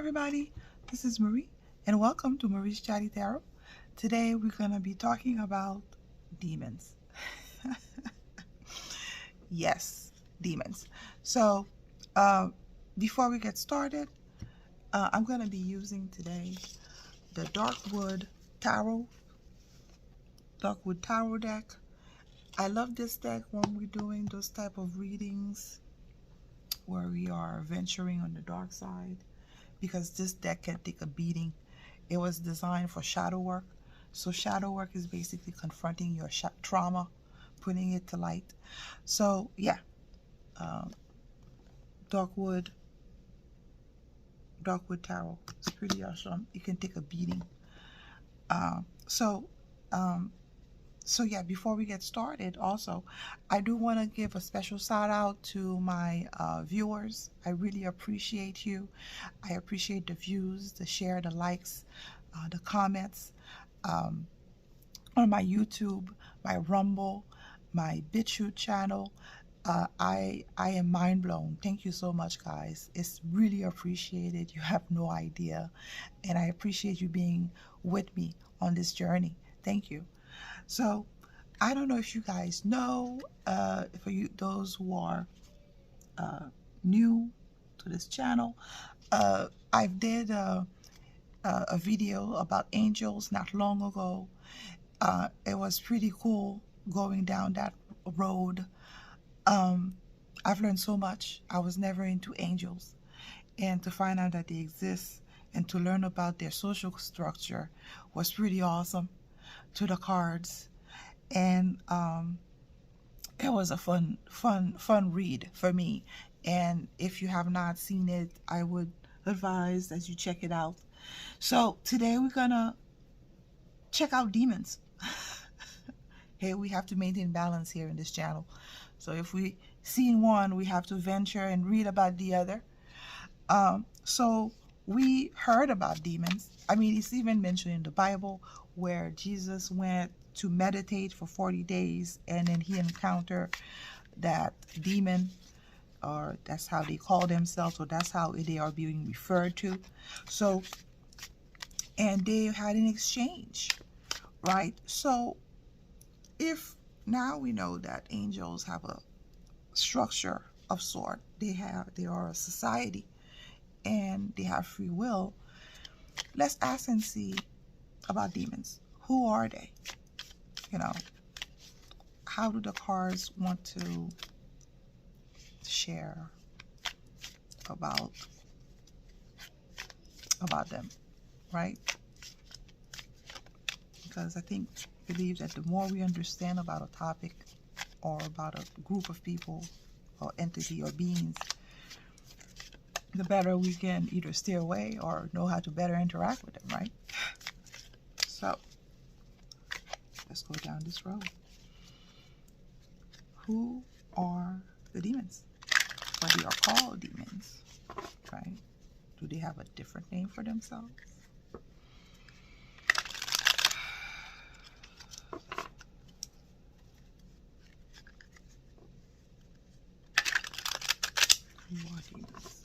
everybody, this is Marie and welcome to Marie's Chatty Tarot. Today we're going to be talking about demons. Yes, demons. So before we get started, I'm going to be using today the Darkwood Tarot deck. I love this deck when we're doing those type of readings where we are venturing on the dark side, because this deck can take a beating. It was designed for shadow work. So shadow work is basically confronting your trauma, putting it to light. So yeah, Darkwood Tarot. It's pretty awesome. It can take a beating. So yeah, before we get started, also, I do want to give a special shout out to my viewers. I really appreciate you. I appreciate the views, the share, the likes, the comments on my YouTube, my Rumble, my BitChute channel. I am mind blown. Thank you so much, guys. It's really appreciated. You have no idea. And I appreciate you being with me on this journey. Thank you. So I don't know if you guys know, for you those who are new to this channel, I did a video about angels not long ago. It was pretty cool going down that road. I've learned so much. I was never into angels, and to find out that they exist and to learn about their social structure was pretty awesome. To the cards, and it was a fun read for me. And if you have not seen it, I would advise that you check it out. So today we're gonna check out demons. Hey, we have to maintain balance here in this channel. So if we see one, we have to venture and read about the other. So we heard about demons. I mean, it's even mentioned in the Bible where Jesus went to meditate for 40 days and then he encountered that demon, or that's how they call themselves, or that's how they are being referred to. So, and they had an exchange, right? So if now we know that angels have a structure of sort, they are a society and they have free will, let's ask and see about demons. Who are they? You know, how do the cards want to share about them, right? Because I believe that the more we understand about a topic or about a group of people or entity or beings, the better we can either steer away or know how to better interact with them, right? So let's go down this road. Who are the demons? Or they are called demons, right? Do they have a different name for themselves? Who are demons?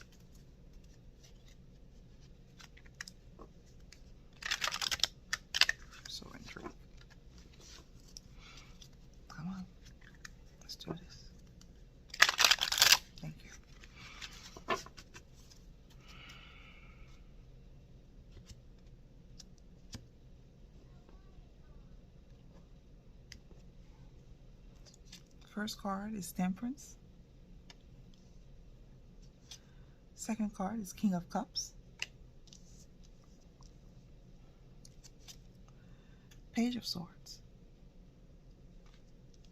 I'm so intrigued. Come on, let's do this. Thank you. First card is Temperance. Second card is King of Cups. Page of Swords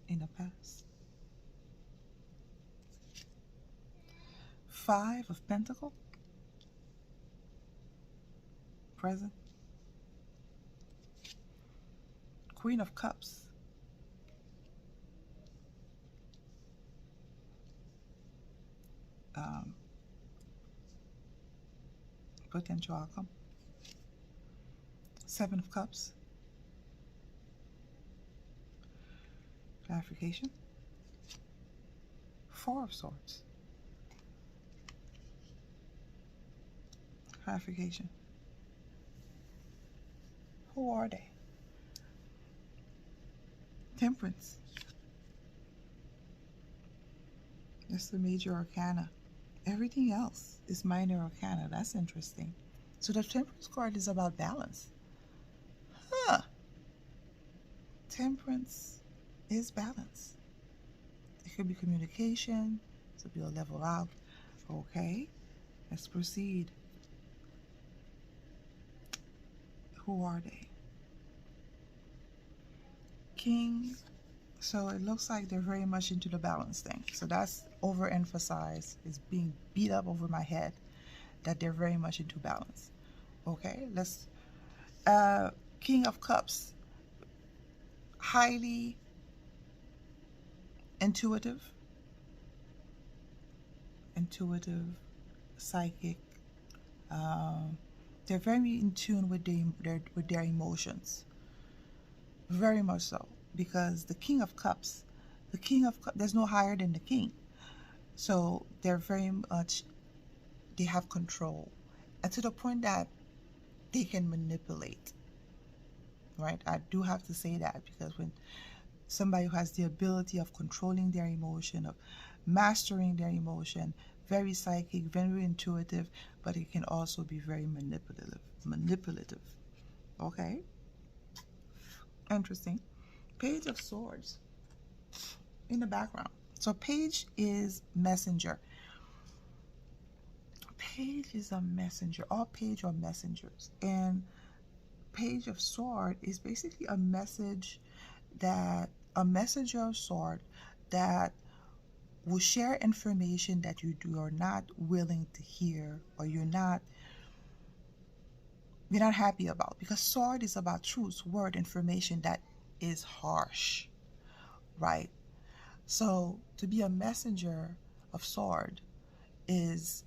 in the past. Five of Pentacles, present. Queen of Cups. Potential outcome. Seven of Cups. Clarification. Four of Swords. Clarification. Who are they? Temperance. That's the major arcana. Everything else is minor arcana. That's interesting. So the temperance card is about balance. Huh. Temperance is balance. It could be communication, to be a level out. Okay, let's proceed. Who are they? King. So it looks like they're very much into the balance thing. So that's overemphasized. It's being beat up over my head that they're very much into balance. Okay, let's King of Cups. Highly intuitive, psychic. Um, they're very in tune with their emotions, very much so. Because the King of Cups, there's no higher than the King, so they're very much, they have control, and to the point that they can manipulate. Right, I do have to say that, because when somebody who has the ability of controlling their emotion, of mastering their emotion, very psychic, very intuitive, but it can also be very manipulative. Okay, interesting. Page of Swords in the background. So Page is messenger. Page is a messenger. All Page are messengers, and Page of Sword is basically a messenger of sword that will share information that you are not willing to hear, or you're not happy about, because sword is about truth, word, information that is harsh, right? So to be a messenger of sword is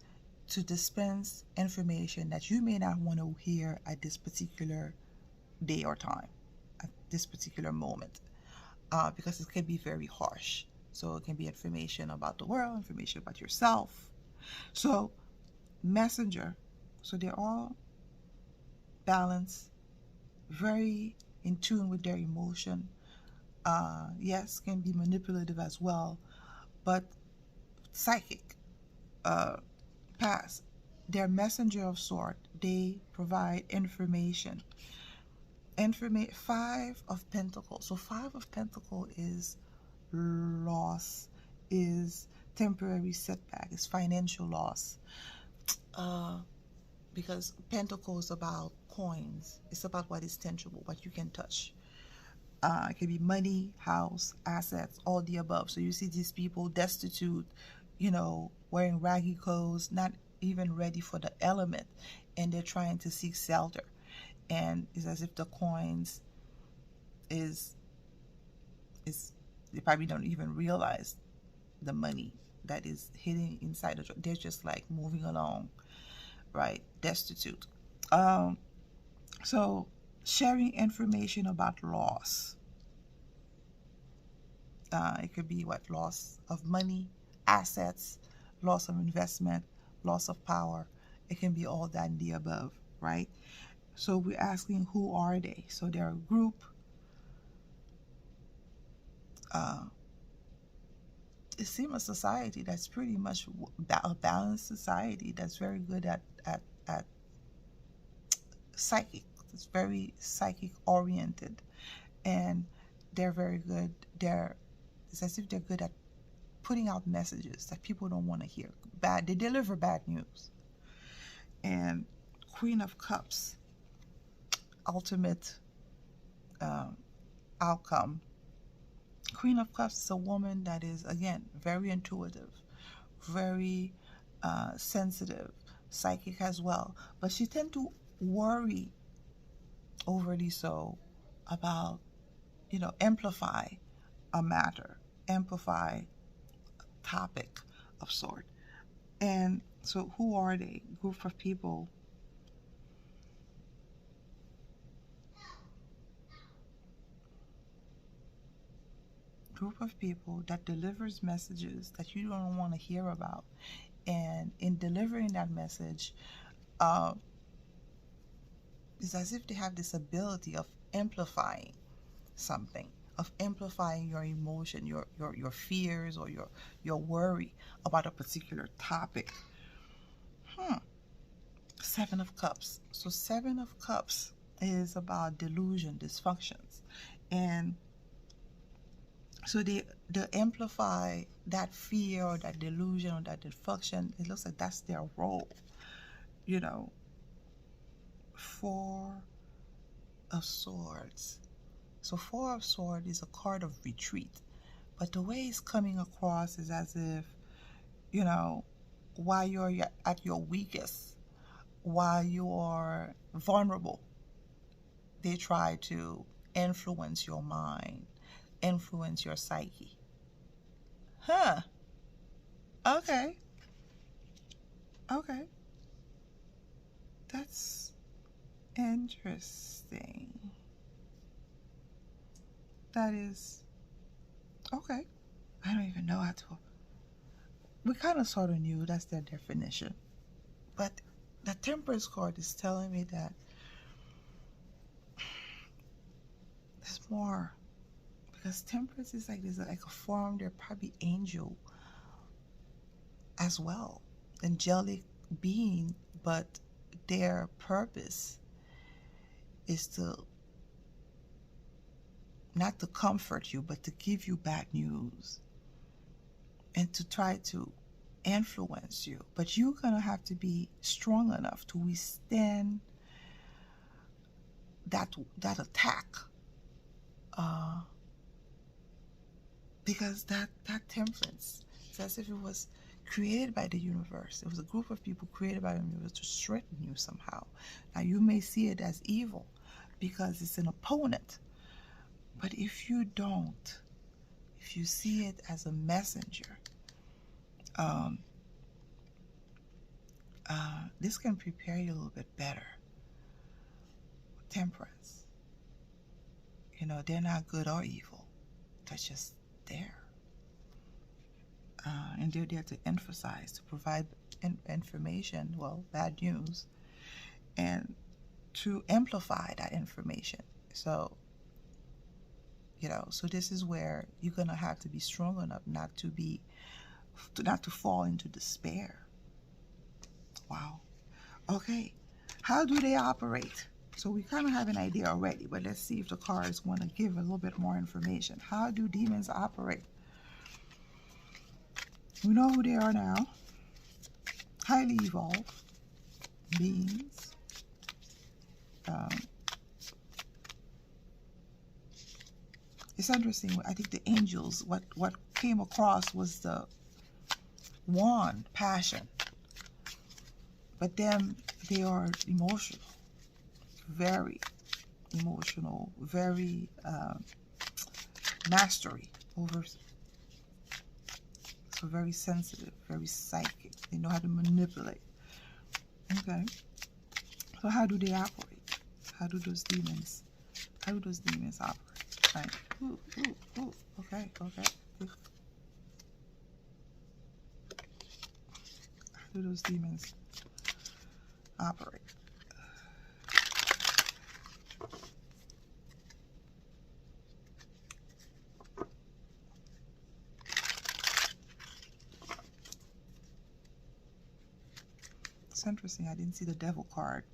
to dispense information that you may not want to hear at this particular day or time, at this particular moment, because it can be very harsh. So it can be information about the world, information about yourself. So messenger. So they're all balanced, very in tune with their emotion. Yes, can be manipulative as well, but psychic. Pass. They're messenger of sort. They provide information. Five of Pentacles. So Five of Pentacles is loss, is temporary setback, is financial loss. Because Pentacle is about coins. It's about what is tangible, what you can touch. It can be money, house, assets, all the above. So you see these people destitute, wearing raggy clothes, not even ready for the element, and they're trying to seek shelter. And it's as if the coins is they probably don't even realize the money that is hidden inside the. They're just like moving along, right? Destitute. So sharing information about loss. It could be loss of money, assets, loss of investment, loss of power. It can be all that and the above, right? So we're asking, who are they? So they're a group. It seems a society that's pretty much a balanced society that's very good at psychic. It's very psychic oriented, and they're very good. It's as if they're good at putting out messages that people don't want to hear. They deliver bad news. And Queen of Cups, ultimate outcome. Queen of Cups is a woman that is, again, very intuitive, very sensitive, psychic as well. But she tends to worry overly so about, amplify a matter, amplify topic of sort. And so who are they? Group of people. Group of people that delivers messages that you don't want to hear about. And in delivering that message, It's as if they have this ability of amplifying something, of amplifying your emotion, your fears, or your worry about a particular topic. Seven of Cups. So Seven of Cups is about delusion, dysfunctions. And so they amplify that fear or that delusion or that dysfunction. It looks like that's their role, you know. Four of Swords. So Four of Swords is a card of retreat. But the way it's coming across is as if, you know, while you're at your weakest, while you are vulnerable, they try to influence your mind, influence your psyche. Huh. Okay. Okay. That's interesting. That is okay. I don't even know how to. We kind of sort of knew that's their definition. But the Temperance card is telling me that there's more. Because Temperance is like, there's like a form, they're probably angel as well. Angelic being, but their purpose is to not to comfort you, but to give you bad news and to try to influence you. But you're going to have to be strong enough to withstand that attack. Because that Temperance, it's as if it was created by the universe. It was a group of people created by the universe to strengthen you somehow. Now, you may see it as evil because it's an opponent. But if you don't, if you see it as a messenger, this can prepare you a little bit better. Temperance. You know, they're not good or evil. They're just there. And they're there to emphasize, to provide information, well, bad news, and to amplify that information. So, you know, so this is where you're going to have to be strong enough not to fall into despair. Wow. Okay. How do they operate? So we kind of have an idea already, but let's see if the cards want to give a little bit more information. How do demons operate? We know who they are now. Highly evolved beings. It's interesting. I think the angels, what came across was the wand, passion. But then they are emotional, very emotional, very mastery over. So very sensitive, very psychic. They know how to manipulate. Okay. So how do they operate? How do those demons operate? Right. Ooh. Okay. How do those demons operate? It's interesting. I didn't see the Devil card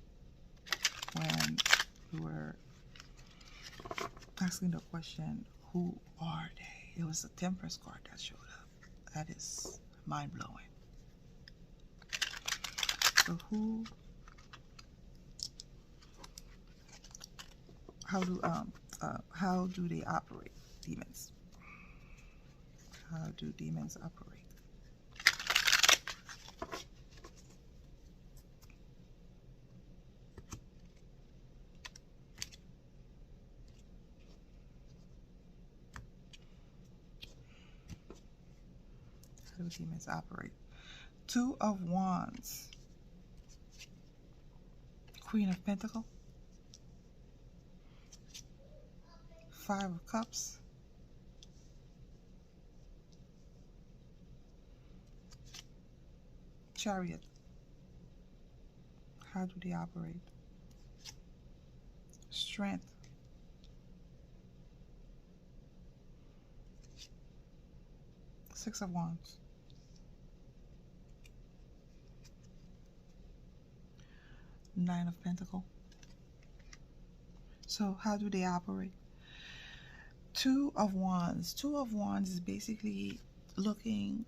when we were asking the question, who are they? It was the Temperance card that showed up. That is mind-blowing. So how do they operate, demons? How do demons operate? How do demons operate? Two of Wands. Queen of Pentacles. Five of Cups. Chariot. How do they operate? strength. Six of Wands. Nine of Pentacles. So how do they operate? Two of Wands. Two of Wands is basically looking,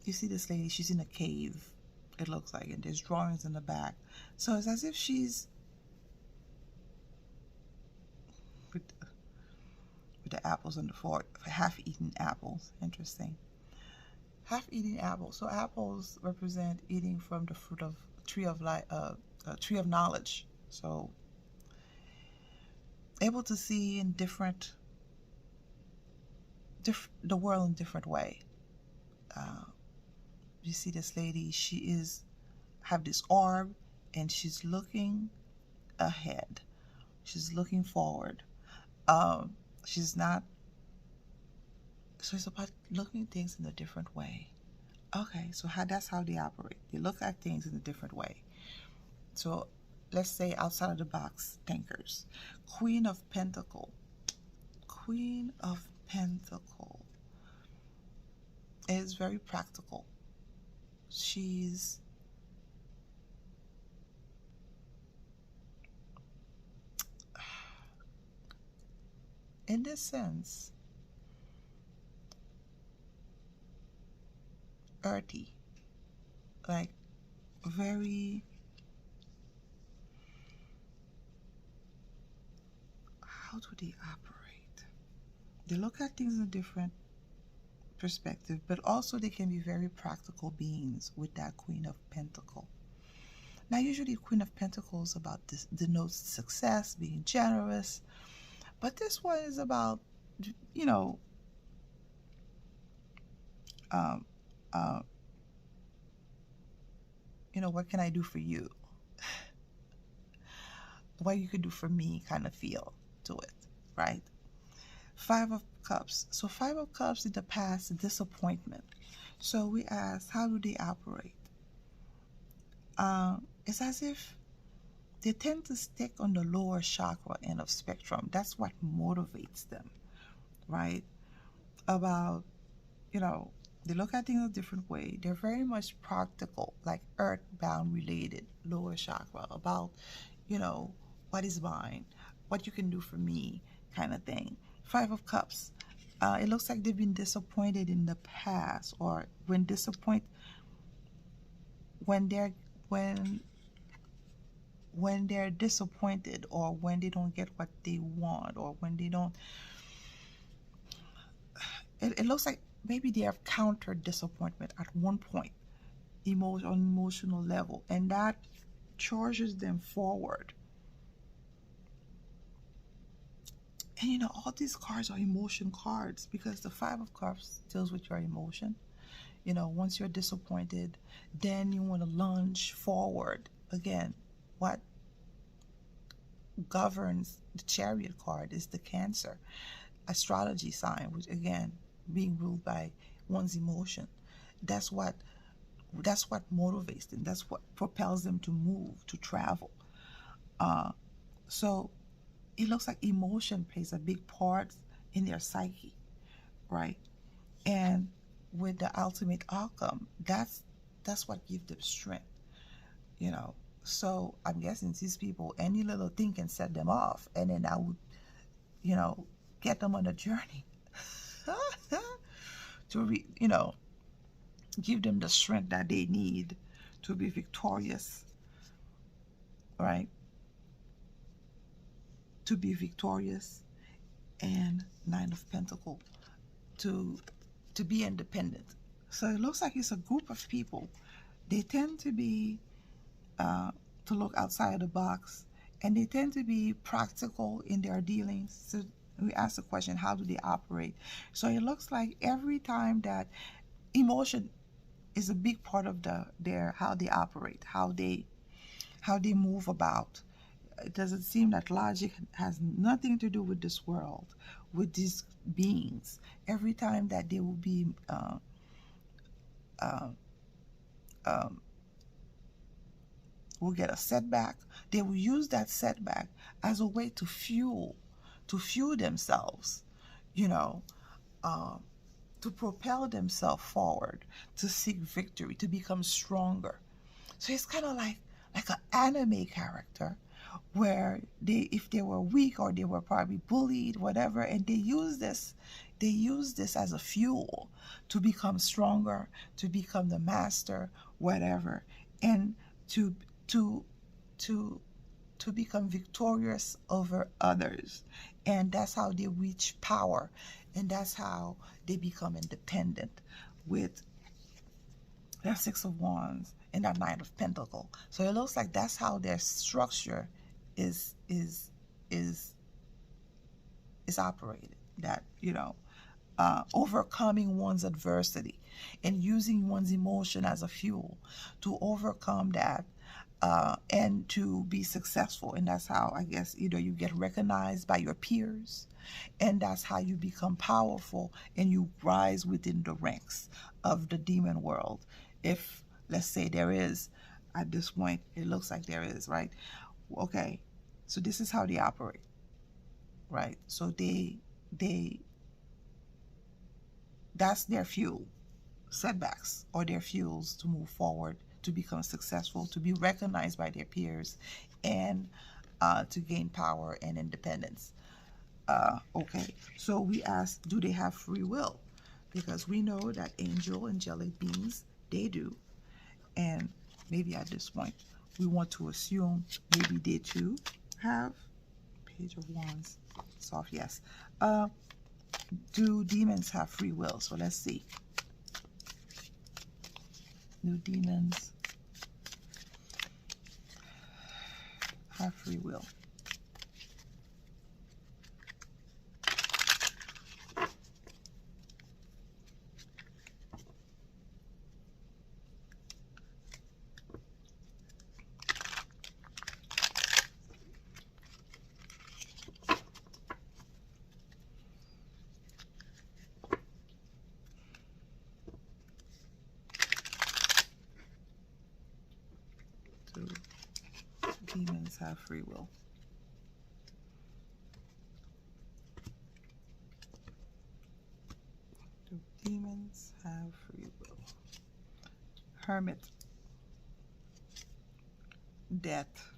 you see this lady, she's in a cave, it looks like, and there's drawings in the back. So it's as if she's with the apples on the floor, half-eaten apples. Interesting. Half-eaten apples. So apples represent eating from the fruit of tree of life, tree of knowledge. So able to see in the world in different way. You see this lady, she is have this orb, and she's looking ahead. She's looking forward. She's not. So it's about looking at things in a different way. Okay, so that's how they operate. They look at things in a different way. So let's say outside of the box thinkers. Queen of Pentacles. Queen of Pentacles is very practical. She's in this sense earthy, like very, how do they operate? They look at things in a different perspective, but also they can be very practical beings with that Queen of Pentacles. Now usually Queen of Pentacles about this denotes success, being generous, but this one is about, you know, um, uh, what can I do for you? What you could do for me kind of feel to it, right? Five of Cups. So Five of Cups in the past, disappointment. So we ask, how do they operate? It's as if they tend to stick on the lower chakra end of spectrum. That's what motivates them, right? About, they look at things a different way. They're very much practical, like earthbound related, lower chakra, about, what is mine, what you can do for me, kind of thing. Five of Cups. It looks like they've been disappointed in the past, or when they're disappointed, or when they don't get what they want, or when they don't. It looks like maybe they have countered disappointment at one point, on emotional level, and that charges them forward. And all these cards are emotion cards, because the Five of Cups deals with your emotion. Once you're disappointed, then you want to lunge forward. Again, what governs the Chariot card is the Cancer astrology sign, which again, being ruled by one's emotion. That's what motivates them. That's what propels them to move, to travel. So it looks like emotion plays a big part in their psyche, right? And with the ultimate outcome, that's what gives them strength, So I'm guessing these people, any little thing can set them off, and then I would, get them on a journey to give them the strength that they need to be victorious, right? To be victorious. And Nine of Pentacles, to be independent. So it looks like it's a group of people. They tend to be to look outside the box, and they tend to be practical in their dealings. So we ask the question, how do they operate? So it looks like every time that emotion is a big part of their how they operate, how they move about. It doesn't seem that logic has nothing to do with this world, with these beings. Every time that they will be will get a setback. They will use that setback as a way to fuel themselves, you know, to propel themselves forward, to seek victory, to become stronger. So it's kind of like an anime character where if they were weak or they were probably bullied, whatever, and they use this as a fuel to become stronger, to become the master, whatever, and to to to to become victorious over others. And that's how they reach power, and that's how they become independent with their Six of Wands and that Nine of Pentacles. So it looks like that's how their structure is is is is operated. That, overcoming one's adversity and using one's emotion as a fuel to overcome that, and to be successful. And that's how, I guess, you get recognized by your peers, and that's how you become powerful and you rise within the ranks of the demon world. If, let's say, there is, at this point it looks like there is, right? Okay, so this is how they operate, right? So they that's their fuel. Setbacks or their fuels to move forward, to become successful, to be recognized by their peers, and to gain power and independence. Okay, so we ask, do they have free will? Because we know that angel angelic beings, they do. And maybe at this point we want to assume maybe they too have. Page of Wands, soft yes. Do demons have free will? So let's see. Do demons have free will? Do demons have free will? Do demons have free will? Hermit, death,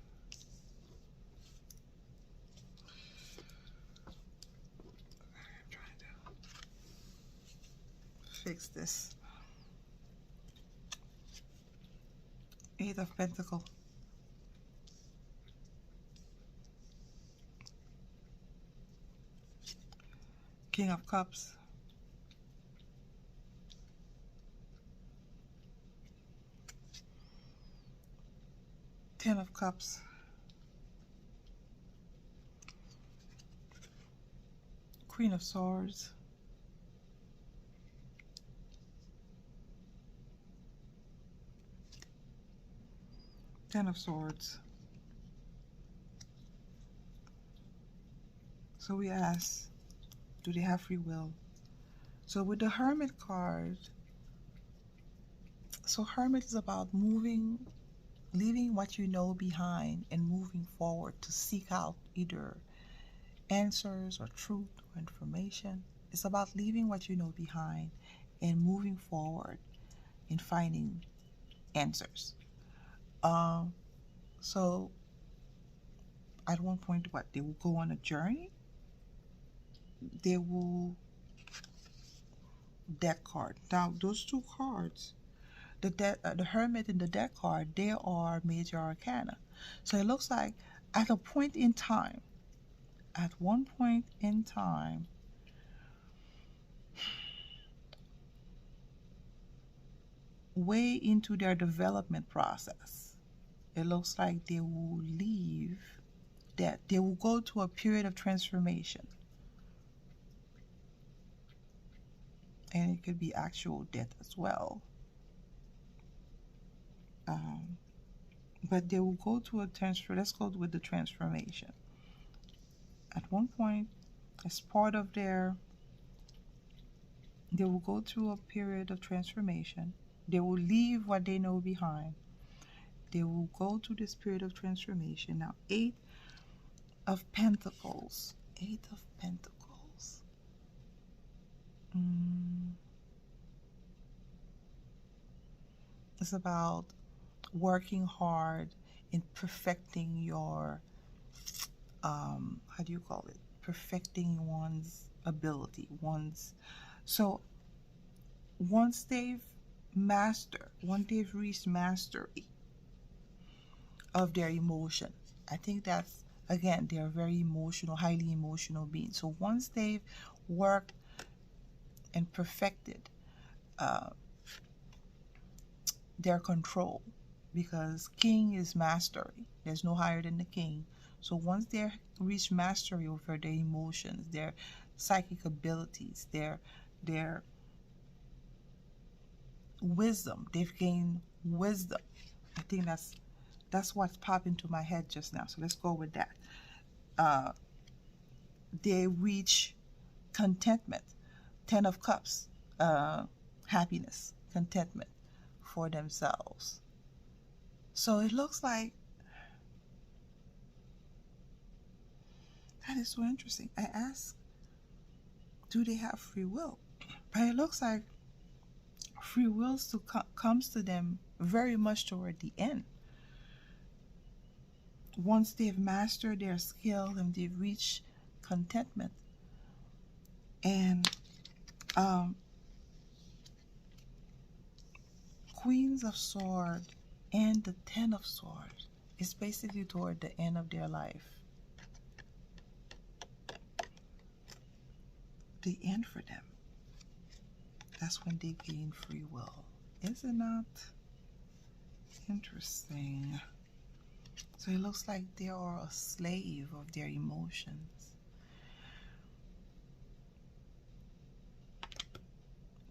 I'm trying to fix this. Eight of Pentacles, King of Cups, Ten of Cups, Queen of Swords, Ten of Swords. So we ask, do they have free will? So with the Hermit card, so Hermit is about moving, leaving what you know behind and moving forward to seek out either answers or truth or information. It's about leaving what you know behind and moving forward and finding answers. So at one point, what, they will go on a journey. They will deck card. Now those two cards, the Hermit and the deck card, they are major arcana. So it looks like at a point in time, at one point in time, way into their development process, it looks like they will leave, that they will go to a period of transformation. And it could be actual death as well. But they will go to a transfer. Let's go with the transformation. At one point, as part of their, they will go through a period of transformation. They will leave what they know behind, They will go to the spirit of transformation. Now, 8 of Pentacles. 8 of Pentacles. It's about working hard in perfecting your, how do you call it? Perfecting one's ability, so once they've reached mastery of their emotion, I think that's, again, they're very emotional, highly emotional beings. So once they've worked and perfected their control, because king is mastery, there's no higher than the king. So once they reach mastery over their emotions, their psychic abilities, their wisdom, they've gained wisdom. I think that's what's popped into my head just now. So let's go with that. They reach contentment. 10 of Cups, happiness, contentment for themselves. So it looks like, that is so interesting. I asked, do they have free will? But it looks like free will comes to them very much toward the end. Once they've mastered their skill and they've reached contentment. And Queens of Swords and the 10 of Swords is basically toward the end of their life. The end for them. That's when they gain free will. Is it not interesting? So it looks like they are a slave of their emotions.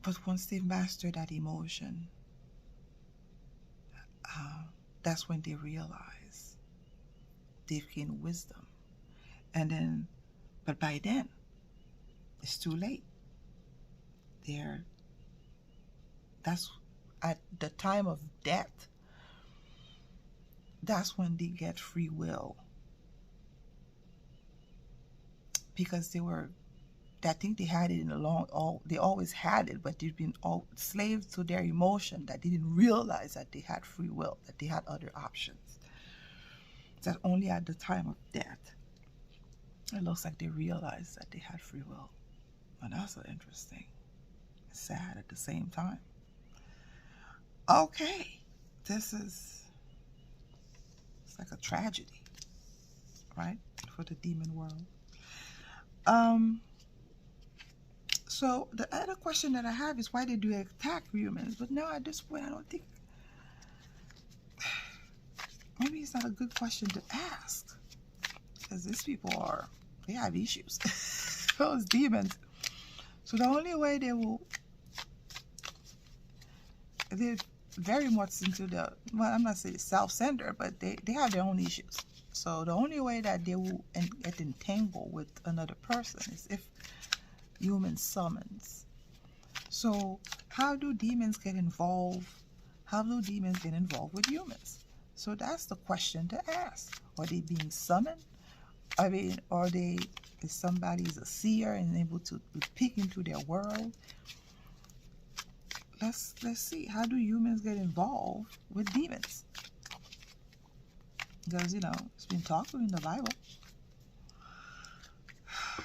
But once they've mastered that emotion, that's when they realize they've gained wisdom. And then, but by then, it's too late. That's at the time of death. That's when they get free will. Because I think they had it they always had it, but they've been all slaves to their emotion, that they didn't realize that they had free will, that they had other options. That only at the time of death, it looks like they realized that they had free will. And that's so interesting. It's sad at the same time. Okay, it's like a tragedy, right, for the demon world. So the other question that I have is, why did they attack humans? But now at this point, I don't think, maybe it's not a good question to ask, because these people they have issues. Those demons. So the only way they're very much into well, I'm not saying self-centered, but they have their own issues. So the only way that they will get entangled with another person is if human summons. So how do demons get involved? How do demons get involved with humans? So that's the question to ask. Are they being summoned? I mean, if somebody is a seer and able to peek into their world? Let's see. How do humans get involved with demons? Because, it's been talked about in the Bible.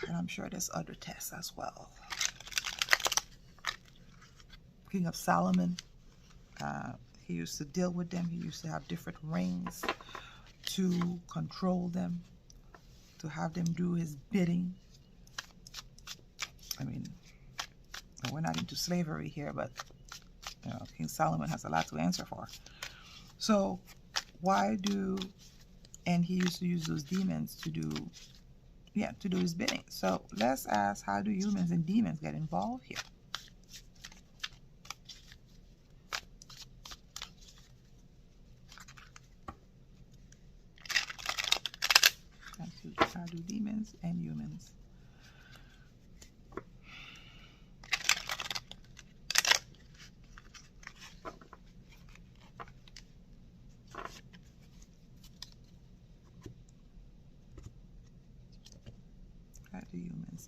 And I'm sure there's other tests as well. King of Solomon, he used to deal with them. He used to have different rings to control them, to have them do his bidding. I mean, we're not into slavery here, but King Solomon has a lot to answer for. So and he used to use those demons to do his bidding. So let's ask, how do humans and demons get involved here? How do demons and humans?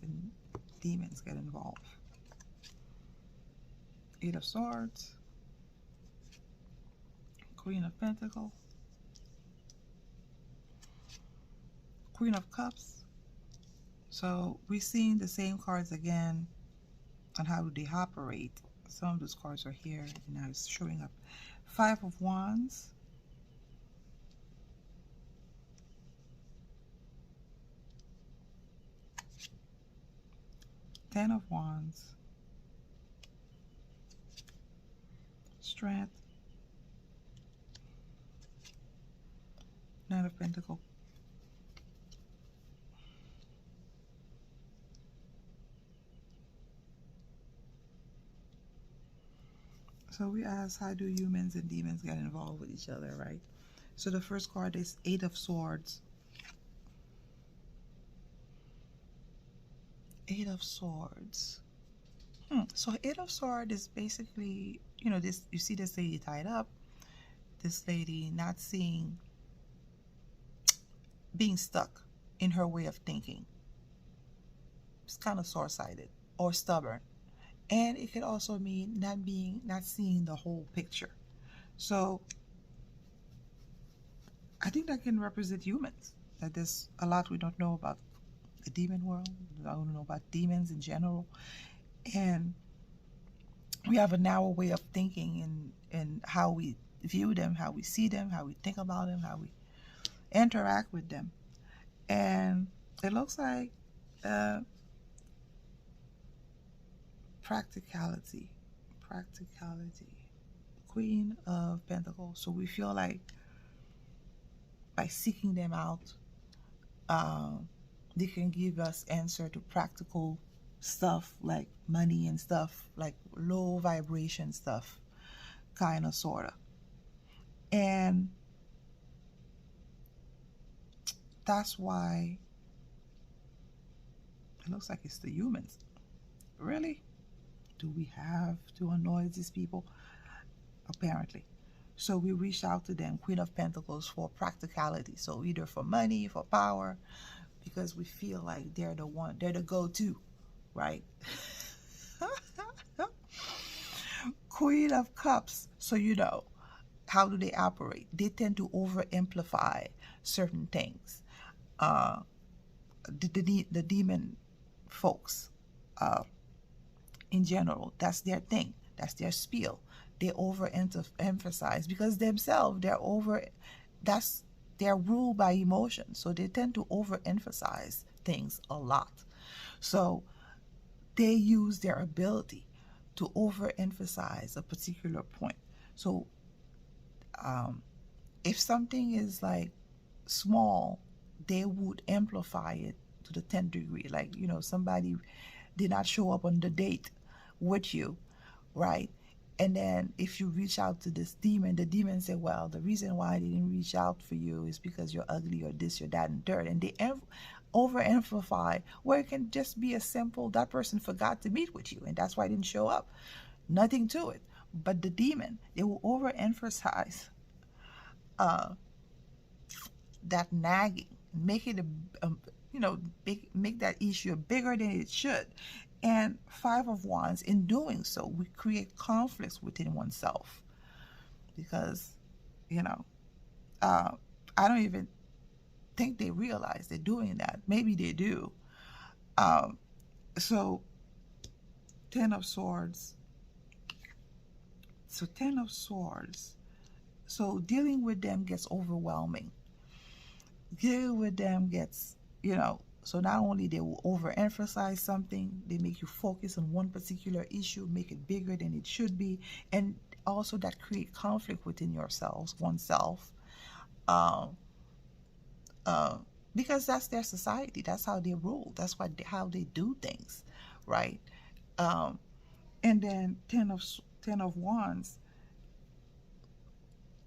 humans and demons get involved. 8 of Swords, Queen of Pentacles, Queen of Cups. So we're seeing the same cards again on how they operate. Some of those cards are here and now it's showing up. 5 of Wands, Ten of Wands, Strength, Nine of Pentacles. So we ask, how do humans and demons get involved with each other, right? So the first card is 8 of Swords. 8 of Swords. So 8 of Swords is basically, you know, this, you see this lady tied up, this lady not seeing, being stuck in her way of thinking. It's kind of short-sighted or stubborn. And it could also mean not seeing the whole picture. So I think that can represent humans. That there's a lot we don't know about the demon world. I don't know about demons in general. And we have a narrow way of thinking and how we view them, how we see them, how we think about them, how we interact with them. And it looks like practicality, Queen of Pentacles. So we feel like by seeking them out, they can give us answer to practical stuff like money and stuff, like low vibration stuff, kind of, sort of. And that's why it looks like it's the humans. Really? Do we have to annoy these people? Apparently. So we reach out to them, Queen of Pentacles, for practicality. So either for money, for power, because we feel like they're the one, they're the go-to, right? Queen of Cups. So you know, how do they operate? They tend to over-amplify certain things. The demon folks, in general, that's their thing. That's their spiel. They overemphasize because themselves, they're ruled by emotion. So they tend to overemphasize things a lot. So they use their ability to overemphasize a particular point. So if something is like small, they would amplify it to the 10th degree. Like, you know, somebody did not show up on the date with you, right? And then if you reach out to this demon, the demon say, well, the reason why they didn't reach out for you is because you're ugly or this, or that, and third. And they over-amplify, where it can just be a simple, that person forgot to meet with you, and that's why I didn't show up. Nothing to it. But the demon, they will overemphasize that nagging, make it make that issue bigger than it should. And 5 of Wands, in doing so, we create conflicts within oneself, because, you know, I don't even think they realize they're doing that. Maybe they do. So 10 of Swords. So 10 of Swords. So dealing with them gets overwhelming. Dealing with them gets, you know, so not only they will overemphasize something, they make you focus on one particular issue, make it bigger than it should be, and also that create conflict within yourselves, oneself, because that's their society, that's how they rule, that's how they do things, right? And then 10 of Wands,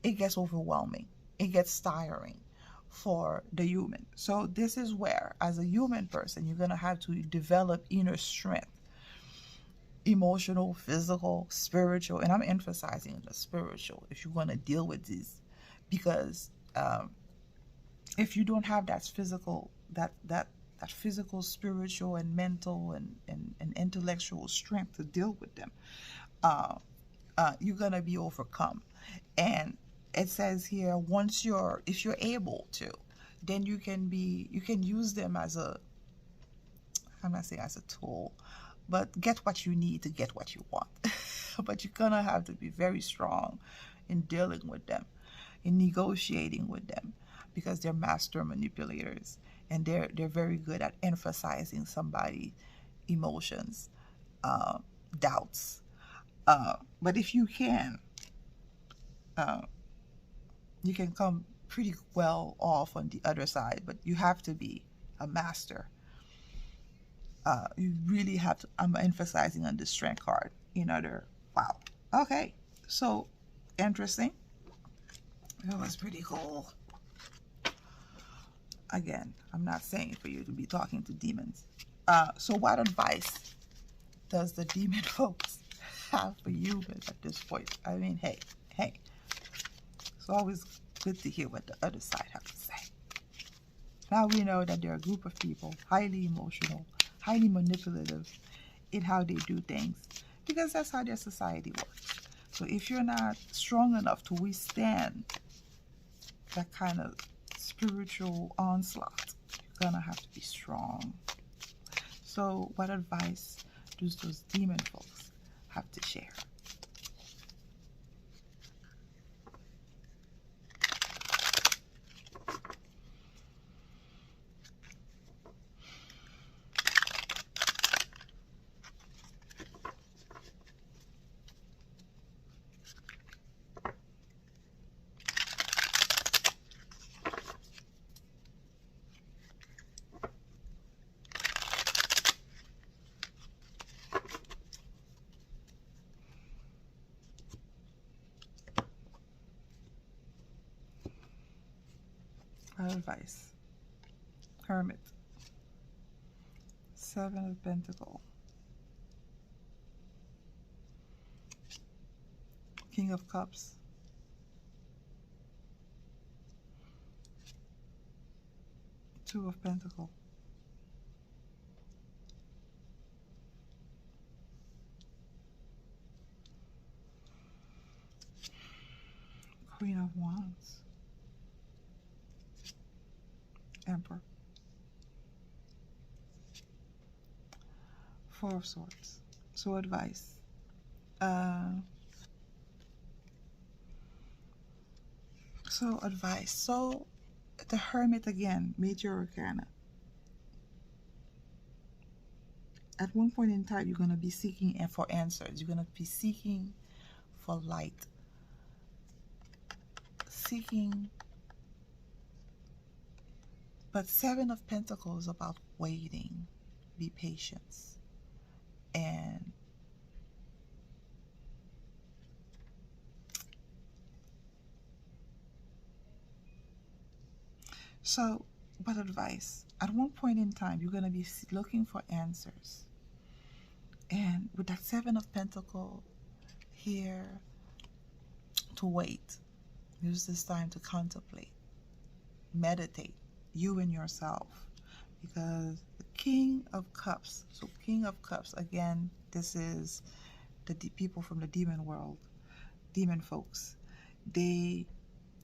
it gets overwhelming, it gets tiring for the human. So this is where, as a human person, you're going to have to develop inner strength, emotional, physical, spiritual, and I'm emphasizing the spiritual if you want to deal with this, because if you don't have that physical, that that physical, spiritual, and mental and intellectual strength to deal with them. You're gonna be overcome. And it says here, if you're able to, then you can use them as I'm not saying as a tool, but get what you need to get what you want. But you're gonna have to be very strong in dealing with them, in negotiating with them, because they're master manipulators, and they're very good at emphasizing somebody's emotions, doubts. But if uh, you can come pretty well off on the other side, but you have to be a master. You really have to. I'm emphasizing on the strength card. Wow. Okay. So interesting. It was pretty cool. Again, I'm not saying for you to be talking to demons. So what advice does the demon folks have for humans at this point? I mean, hey, it's always good to hear what the other side has to say. Now we know that they're a group of people, highly emotional, highly manipulative in how they do things, because that's how their society works. So if you're not strong enough to withstand that kind of spiritual onslaught, you're gonna have to be strong. So what advice do those demon folks have to share? What advice? Hermit. Seven of Pentacles. King of Cups. Two of Pentacles. Queen of Wands. Emperor. Four of Swords. So advice. So the Hermit again, Major Arcana. At one point in time, you're going to be seeking for answers. You're going to be seeking for light. But Seven of Pentacles is about waiting. Be patient. And so, what advice? At one point in time, you're going to be looking for answers. And with that Seven of Pentacles here, to wait. Use this time to contemplate, meditate, you and yourself. Because the King of Cups, so King of Cups, again, this is the people from the demon world, demon folks. They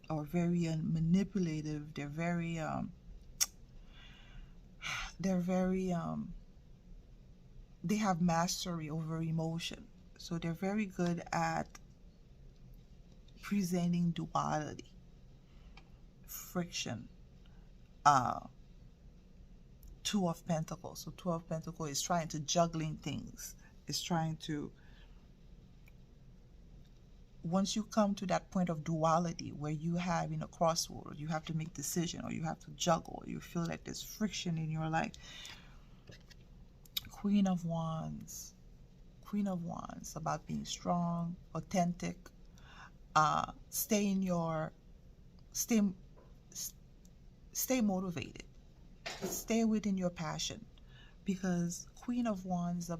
are very manipulative. They're very they have mastery over emotion. So they're very good at presenting duality, friction. Two of Pentacles. So Two of Pentacles is trying to juggling things. It's trying to, once you come to that point of duality where you have in a crossroad, you have to make decision, or you have to juggle, you feel like there's friction in your life. Queen of Wands. Queen of Wands, about being strong, authentic, stay motivated, stay within your passion, because Queen of Wands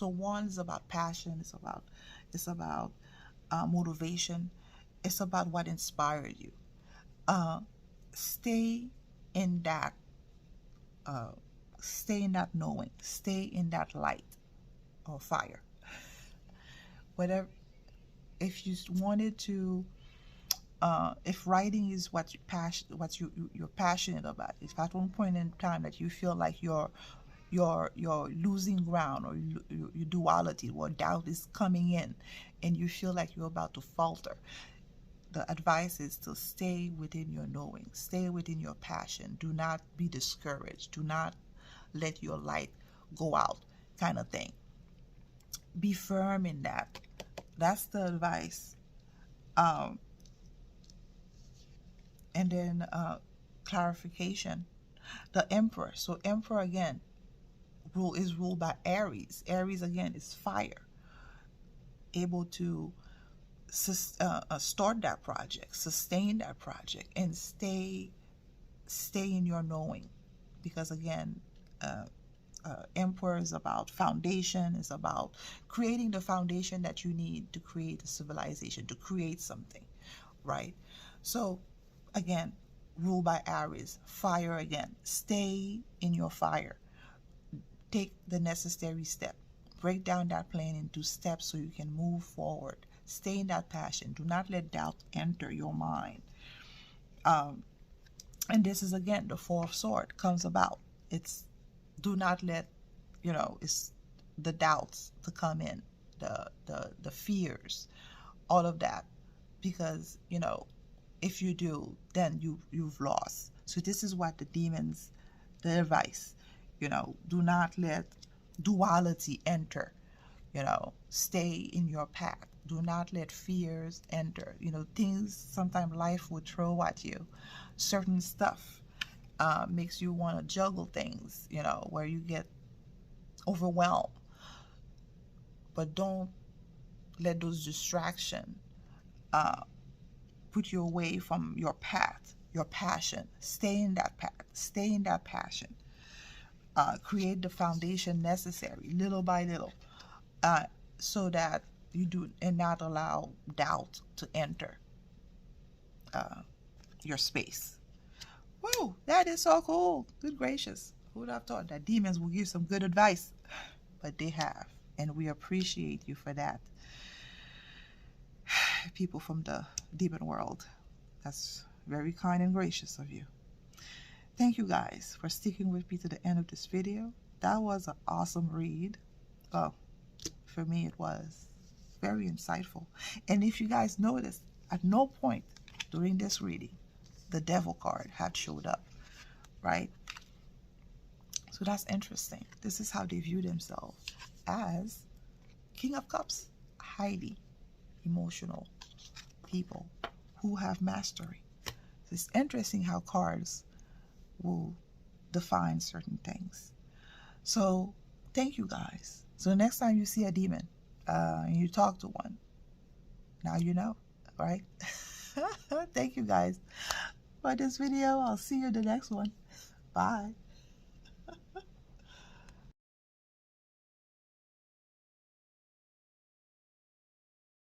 Wands is about passion. It's about motivation. It's about what inspired you. Stay in that stay in that knowing, stay in that light or fire. Whatever, if you wanted to, if writing is what you're passionate about, if at one point in time that you feel like you're losing ground, or your duality or doubt is coming in, and you feel like you're about to falter, the advice is to stay within your knowing, stay within your passion. Do not be discouraged. Do not let your light go out, kind of thing. Be firm in that. That's the advice. And then clarification. The Emperor. So Emperor again is ruled by Aries. Aries again is fire, able to start that project, sustain that project, and stay in your knowing. Because again, Emperor is about foundation, is about creating the foundation that you need to create a civilization, to create something, right? So again, ruled by Aries, fire again. Stay in your fire. Take the necessary step. Break down that plan into steps so you can move forward. Stay in that passion. Do not let doubt enter your mind. And this is again the Four of Swords comes about. It's do not let, it's the doubts to come in, the fears, all of that, because if you do, then you've lost. So this is what the demons, the advice, do not let duality enter. Stay in your path. Do not let fears enter. Things sometimes life will throw at you. Certain stuff makes you want to juggle things, where you get overwhelmed. But don't let those distractions put you away from your path, your passion. Stay in that path. Stay in that passion. Create the foundation necessary, little by little, so that you do and not allow doubt to enter your space. Whoa, that is so cool. Good gracious. Who would have thought that demons will give some good advice? But they have, and we appreciate you for that. People from the demon world, that's very kind and gracious of you. Thank you guys for sticking with me to the end of this video. That was an awesome read. Well, for me it was very insightful. And if you guys noticed, at no point during this reading the Devil card had showed up, right? So that's interesting. This is how they view themselves, as King of Cups, highly emotional people who have mastery. It's interesting how cards will define certain things. So thank you guys. So the next time you see a demon and you talk to one, now you know, right? Thank you guys for this video. I'll see you in the next one. Bye.